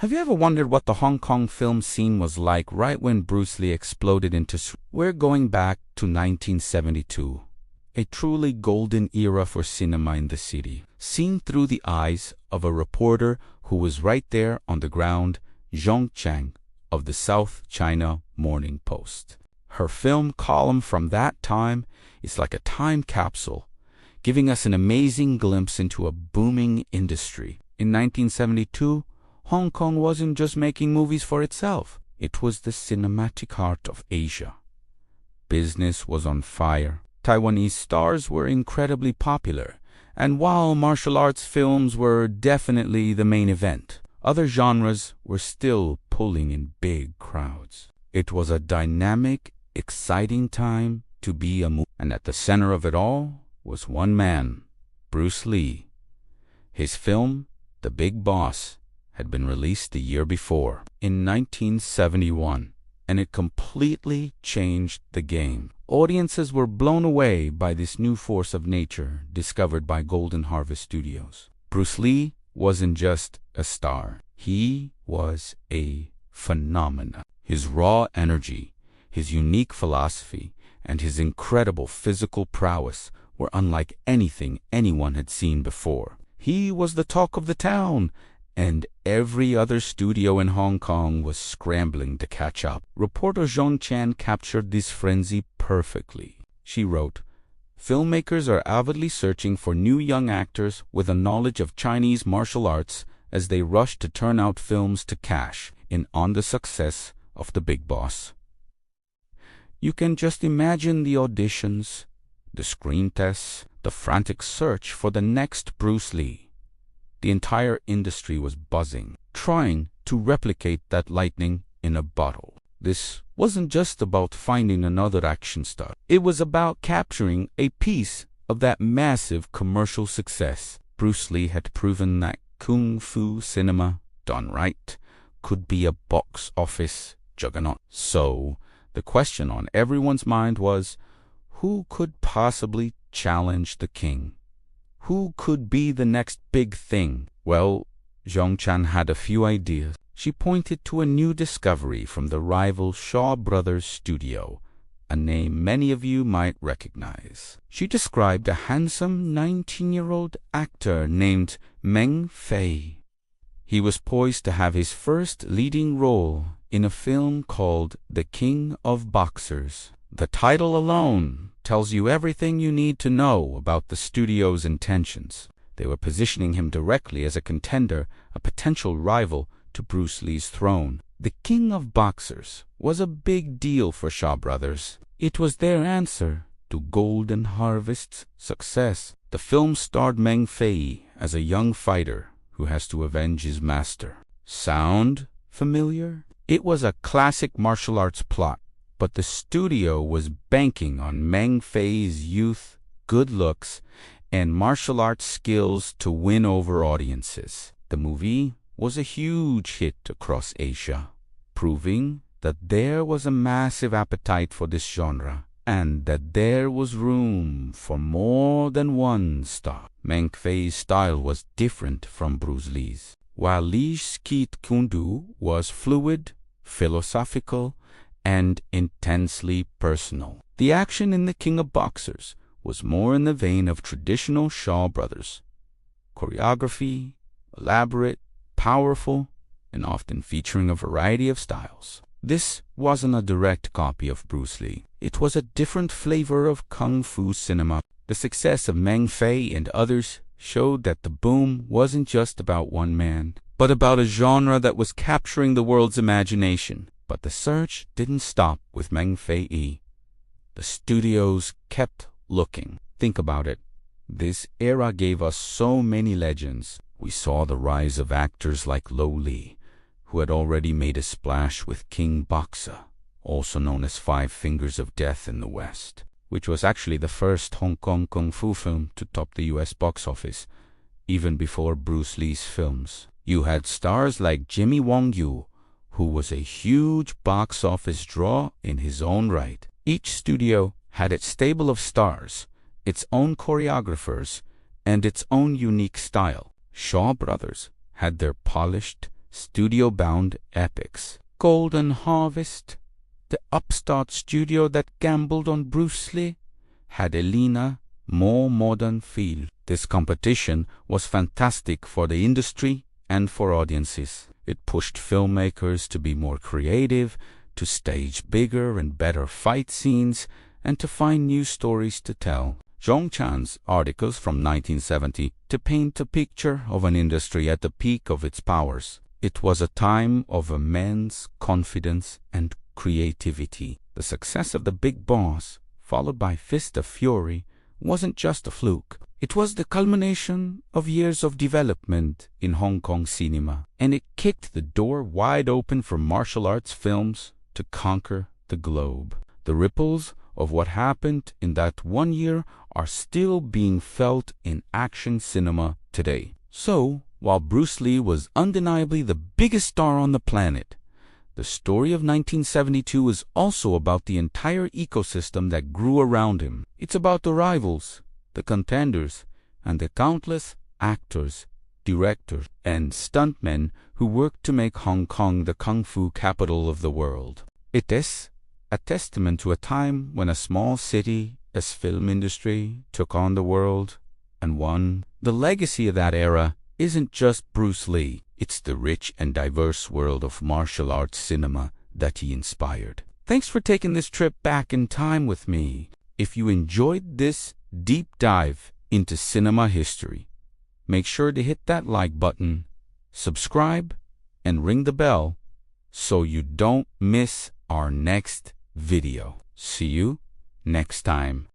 Have you ever wondered what the Hong Kong film scene was like right when Bruce Lee exploded into... We're going back to 1972, a truly golden era for cinema in the city, seen through the eyes of a reporter who was right there on the ground, Zhong Chang of the South China Morning Post. Her film column from that time is like a time capsule, giving us an amazing glimpse into a booming industry. In 1972, Hong Kong wasn't just making movies for itself. It was the cinematic heart of Asia. Business was on fire. Taiwanese stars were incredibly popular, and while martial arts films were definitely the main event, other genres were still pulling in big crowds. It was a dynamic, exciting time to be a movie, and at the center of it all was one man, Bruce Lee. His film, The Big Boss, had been released the year before, in 1971, and it completely changed the game. Audiences were blown away by this new force of nature discovered by Golden Harvest Studios. Bruce Lee wasn't just a star. He was a phenomenon. His raw energy, his unique philosophy, and his incredible physical prowess were unlike anything anyone had seen before. He was the talk of the town, and every other studio in Hong Kong was scrambling to catch up. Reporter Zhong Chan captured this frenzy perfectly. She wrote, "Filmmakers are avidly searching for new young actors with a knowledge of Chinese martial arts as they rush to turn out films to cash in on the success of The Big Boss." You can just imagine the auditions, the screen tests, the frantic search for the next Bruce Lee. The entire industry was buzzing, trying to replicate that lightning in a bottle. This wasn't just about finding another action star. It was about capturing a piece of that massive commercial success. Bruce Lee had proven that kung fu cinema, done right, could be a box office juggernaut. So, the question on everyone's mind was, who could possibly challenge the king? Who could be the next big thing? Well, Zhong Chan had a few ideas. She pointed to a new discovery from the rival Shaw Brothers studio, a name many of you might recognize. She described a handsome 19-year-old actor named Meng Fei. He was poised to have his first leading role in a film called The King of Boxers. The title alone tells you everything you need to know about the studio's intentions. They were positioning him directly as a contender, a potential rival to Bruce Lee's throne. The King of Boxers was a big deal for Shaw Brothers. It was their answer to Golden Harvest's success. The film starred Meng Fei as a young fighter who has to avenge his master. Sound familiar? It was a classic martial arts plot, but the studio was banking on Meng Fei's youth, good looks, and martial arts skills to win over audiences. The movie was a huge hit across Asia, proving that there was a massive appetite for this genre and that there was room for more than one star. Meng Fei's style was different from Bruce Lee's. While Lee's Jeet Kune Do was fluid, philosophical, and intensely personal, the action in The King of Boxers was more in the vein of traditional Shaw Brothers. Choreography, elaborate, powerful, and often featuring a variety of styles. This wasn't a direct copy of Bruce Lee. It was a different flavor of kung fu cinema. The success of Meng Fei and others showed that the boom wasn't just about one man, but about a genre that was capturing the world's imagination. But the search didn't stop with Meng Fei. The studios kept looking. Think about it. This era gave us so many legends. We saw the rise of actors like Lo Li, who had already made a splash with King Boxer, also known as Five Fingers of Death in the West, which was actually the first Hong Kong kung fu film to top the US box office, even before Bruce Lee's films. You had stars like Jimmy Wong Yu, who was a huge box office draw in his own right. Each studio had its stable of stars, its own choreographers, and its own unique style. Shaw Brothers had their polished, studio-bound epics. Golden Harvest, the upstart studio that gambled on Bruce Lee, had a leaner, more modern feel. This competition was fantastic for the industry and for audiences. It pushed filmmakers to be more creative, to stage bigger and better fight scenes, and to find new stories to tell. Zhong Chan's articles from 1970 to paint a picture of an industry at the peak of its powers. It was a time of immense confidence and creativity. The success of The Big Boss, followed by Fist of Fury, wasn't just a fluke. It was the culmination of years of development in Hong Kong cinema, and it kicked the door wide open for martial arts films to conquer the globe. The ripples of what happened in that one year are still being felt in action cinema today. So, while Bruce Lee was undeniably the biggest star on the planet, the story of 1972 is also about the entire ecosystem that grew around him. It's about the rivals, the contenders, and the countless actors, directors, and stuntmen who worked to make Hong Kong the kung fu capital of the world. It is a testament to a time when a small city, a film industry, took on the world and won. The legacy of that era isn't just Bruce Lee, it's the rich and diverse world of martial arts cinema that he inspired. Thanks for taking this trip back in time with me. If you enjoyed this deep dive into cinema history, make sure to hit that like button, subscribe, and ring the bell so you don't miss our next video. See you next time.